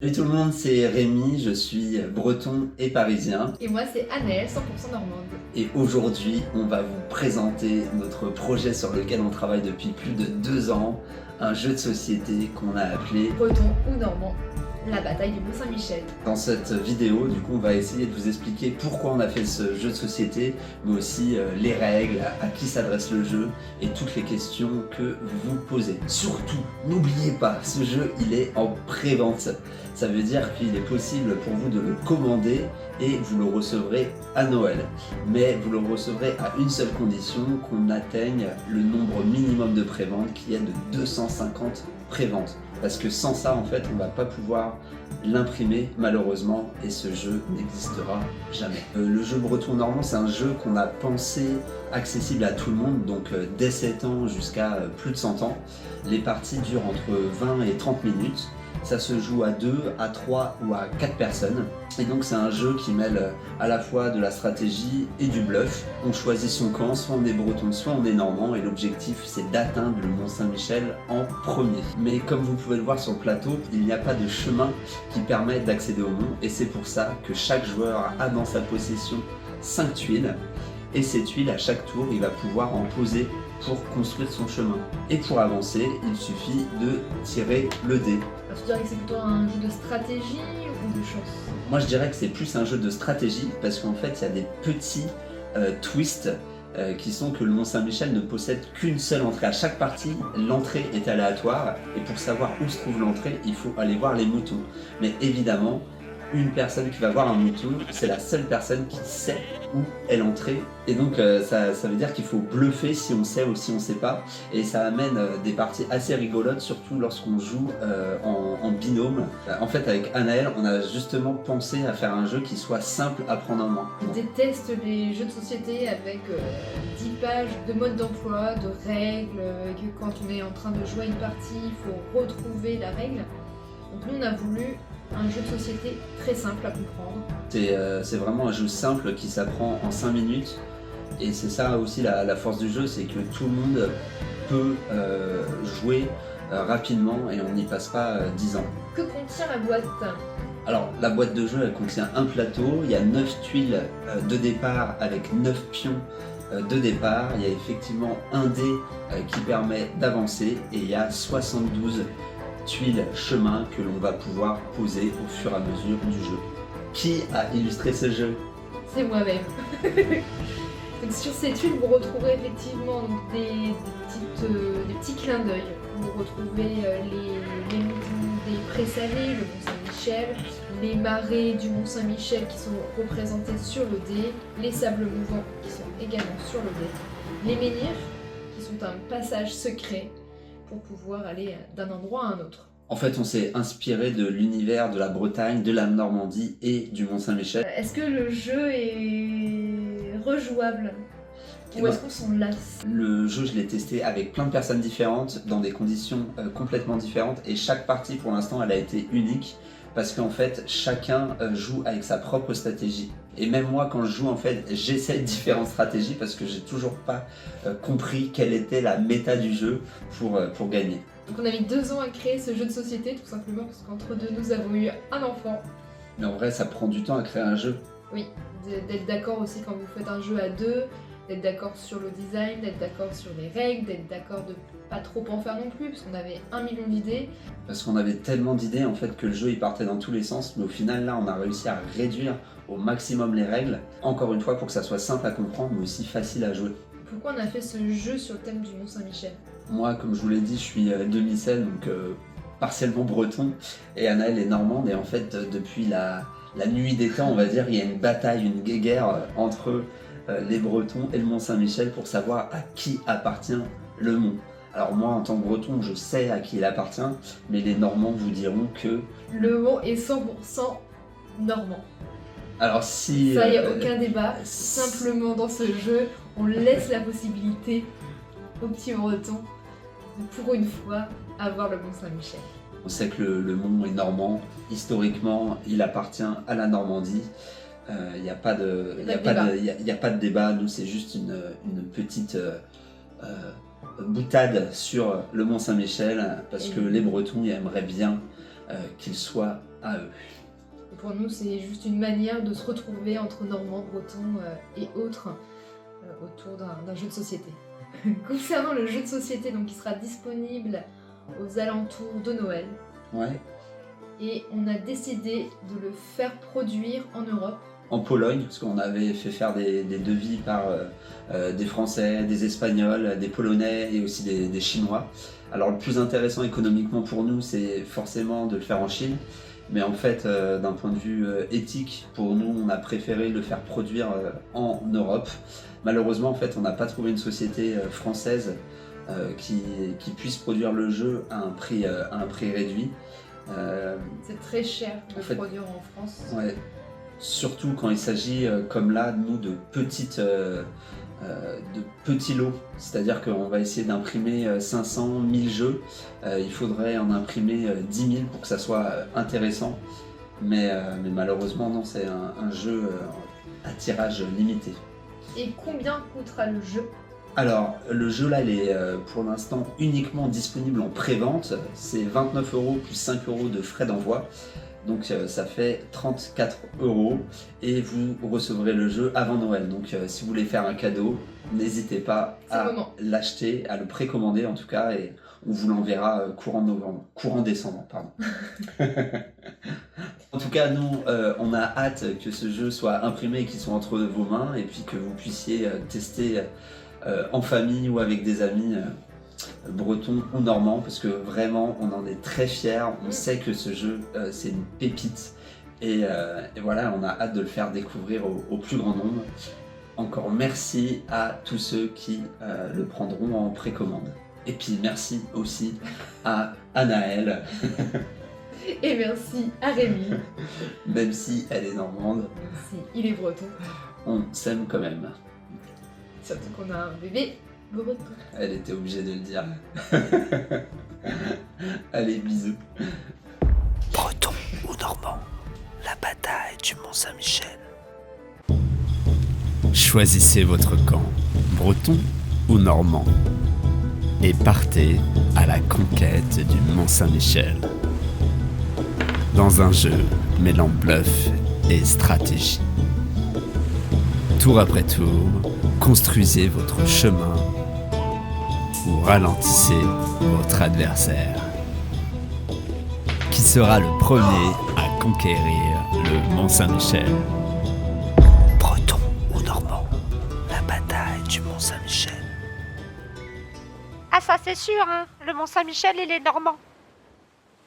Salut tout le monde, c'est Rémi, je suis breton et parisien. Et moi c'est Anaëlle, 100% normande. Et aujourd'hui, on va vous présenter notre projet sur lequel on travaille depuis plus de 2 ans, un jeu de société qu'on a appelé... Breton ou normand, la bataille du Mont-Saint-Michel. Dans cette vidéo, du coup, on va essayer de vous expliquer pourquoi on a fait ce jeu de société, mais aussi les règles, à qui s'adresse le jeu et toutes les questions que vous vous posez. Surtout, n'oubliez pas, ce jeu, il est en pré-vente. Ça veut dire qu'il est possible pour vous de le commander et vous le recevrez à Noël. Mais vous le recevrez à une seule condition, qu'on atteigne le nombre minimum de préventes qui est de 250 préventes. Parce que sans ça, en fait, on ne va pas pouvoir l'imprimer malheureusement et ce jeu n'existera jamais. Le jeu breton normand, c'est un jeu qu'on a pensé accessible à tout le monde, donc dès 7 ans jusqu'à plus de 100 ans. Les parties durent entre 20 et 30 minutes. Ça se joue à 2, à 3 ou à 4 personnes. Et donc c'est un jeu qui mêle à la fois de la stratégie et du bluff. On choisit son camp, soit on est breton, soit on est normand, et l'objectif c'est d'atteindre le Mont-Saint-Michel en premier. Mais comme vous pouvez le voir sur le plateau, il n'y a pas de chemin qui permet d'accéder au mont, et c'est pour ça que chaque joueur a dans sa possession 5 tuiles. Et ces tuiles, à chaque tour, il va pouvoir en poser pour construire son chemin. Et pour avancer, il suffit de tirer le dé. Alors, tu dirais que c'est plutôt un jeu de stratégie ou de chance? Moi je dirais que c'est plus un jeu de stratégie parce qu'en fait il y a des petits twists qui sont que le Mont-Saint-Michel ne possède qu'une seule entrée. À chaque partie, l'entrée est aléatoire et pour savoir où se trouve l'entrée, il faut aller voir les moutons. Mais évidemment, une personne qui va voir un mouton, c'est la seule personne qui sait où est l'entrée. Et donc ça veut dire qu'il faut bluffer si on sait ou si on sait pas. Et ça amène des parties assez rigolotes, surtout lorsqu'on joue en binôme. En fait, avec Anaëlle, on a justement pensé à faire un jeu qui soit simple à prendre en main. Je déteste les jeux de société avec 10 pages de mode d'emploi, de règles, que quand on est en train de jouer à une partie, il faut retrouver la règle. Donc nous on a voulu un jeu de société très simple à comprendre. C'est vraiment un jeu simple qui s'apprend en 5 minutes. Et c'est ça aussi la force du jeu, c'est que tout le monde peut jouer rapidement et on n'y passe pas 10 ans. Que contient la boîte? Alors la boîte de jeu, elle contient un plateau, il y a 9 tuiles de départ avec 9 pions de départ. Il y a effectivement un dé qui permet d'avancer et il y a 72 tuiles chemin que l'on va pouvoir poser au fur et à mesure du jeu. Qui a illustré ce jeu? C'est moi-même. Donc sur ces tuiles, vous retrouverez effectivement donc, des petits clins d'œil. Vous retrouvez les moutons des Prés-Salés, le Mont-Saint-Michel, les marais du Mont-Saint-Michel qui sont représentés sur le dé, les sables mouvants qui sont également sur le dé, les menhirs qui sont un passage secret pour pouvoir aller d'un endroit à un autre. En fait, on s'est inspiré de l'univers de la Bretagne, de la Normandie et du Mont-Saint-Michel. Est-ce que le jeu est rejouable? Ou est-ce qu'on s'en lasse? Le jeu, je l'ai testé avec plein de personnes différentes, dans des conditions complètement différentes, et chaque partie, pour l'instant, elle a été unique, parce qu'en fait, chacun joue avec sa propre stratégie. Et même moi, quand je joue, en fait, j'essaie différentes stratégies, parce que j'ai toujours pas compris quelle était la méta du jeu pour gagner. Donc on a mis 2 ans à créer ce jeu de société, tout simplement parce qu'entre deux, nous avons eu un enfant. Mais en vrai, ça prend du temps à créer un jeu. Oui, d'être d'accord aussi quand vous faites un jeu à deux, d'être d'accord sur le design, d'être d'accord sur les règles, d'être d'accord de pas trop en faire non plus, parce qu'on avait 1 million d'idées. Parce qu'on avait tellement d'idées en fait que le jeu il partait dans tous les sens, mais au final là on a réussi à réduire au maximum les règles, encore une fois pour que ça soit simple à comprendre mais aussi facile à jouer. Pourquoi on a fait ce jeu sur le thème du Mont-Saint-Michel? Moi comme je vous l'ai dit je suis demi-sel donc partiellement breton et Anaëlle est normande et en fait depuis la nuit des temps on va dire il y a une bataille, une guéguerre entre les Bretons et le Mont-Saint-Michel pour savoir à qui appartient le mont. Alors moi en tant que breton je sais à qui il appartient, mais les Normands vous diront que... Le mont est 100% normand. Alors si... Ça, il n'y a aucun débat. Simplement dans ce jeu, on laisse la possibilité aux petits bretons de pour une fois avoir le Mont-Saint-Michel. On sait que le mont est normand, historiquement il appartient à la Normandie. Il n'y a pas de débat, nous c'est juste une petite boutade sur le Mont-Saint-Michel parce que les Bretons aimeraient bien qu'il soit à eux. Et pour nous, c'est juste une manière de se retrouver entre Normands, Bretons et autres autour d'un jeu de société. Concernant le jeu de société, donc, il sera disponible aux alentours de Noël. Ouais. Et on a décidé de le faire produire en Europe. En Pologne, parce qu'on avait fait faire des devis par des Français, des Espagnols, des Polonais et aussi des Chinois. Alors le plus intéressant économiquement pour nous, c'est forcément de le faire en Chine. Mais en fait, d'un point de vue éthique, pour nous, on a préféré le faire produire en Europe. Malheureusement, en fait, on n'a pas trouvé une société française qui puisse produire le jeu à un prix réduit. C'est très cher de produire en France. Ouais. Surtout quand il s'agit, comme là, nous, de petits lots. C'est-à-dire qu'on va essayer d'imprimer 500, 1000 jeux. Il faudrait en imprimer 10 000 pour que ça soit intéressant. Mais malheureusement, non, c'est un jeu à tirage limité. Et combien coûtera le jeu ? Alors, le jeu là, il est pour l'instant uniquement disponible en pré-vente. C'est 29 € plus 5 € de frais d'envoi. Donc ça fait 34 € et vous recevrez le jeu avant Noël. Donc si vous voulez faire un cadeau, n'hésitez pas à l'acheter, à le précommander en tout cas, et on vous l'enverra courant décembre, pardon. En tout cas, nous, on a hâte que ce jeu soit imprimé et qu'il soit entre vos mains, et puis que vous puissiez tester en famille ou avec des amis bretons ou normands, parce que vraiment on en est très fiers. On sait que ce jeu c'est une pépite et voilà, on a hâte de le faire découvrir au plus grand nombre. Encore merci à tous ceux qui le prendront en précommande, et puis merci aussi à Anaëlle et merci à Rémi, même si elle est normande, même si il est breton, on s'aime quand même, surtout qu'on a un bébé breton. Elle était obligée de le dire. Allez, bisous. Breton ou normand, la bataille du Mont-Saint-Michel. Choisissez votre camp, breton ou normand, et partez à la conquête du Mont-Saint-Michel. Dans un jeu mêlant bluff et stratégie. Tour après tour, construisez votre chemin ou ralentissez votre adversaire. Qui sera le premier à conquérir le Mont-Saint-Michel? Breton ou normand, la bataille du Mont-Saint-Michel. Ah ça c'est sûr, hein, le Mont-Saint-Michel il est normand.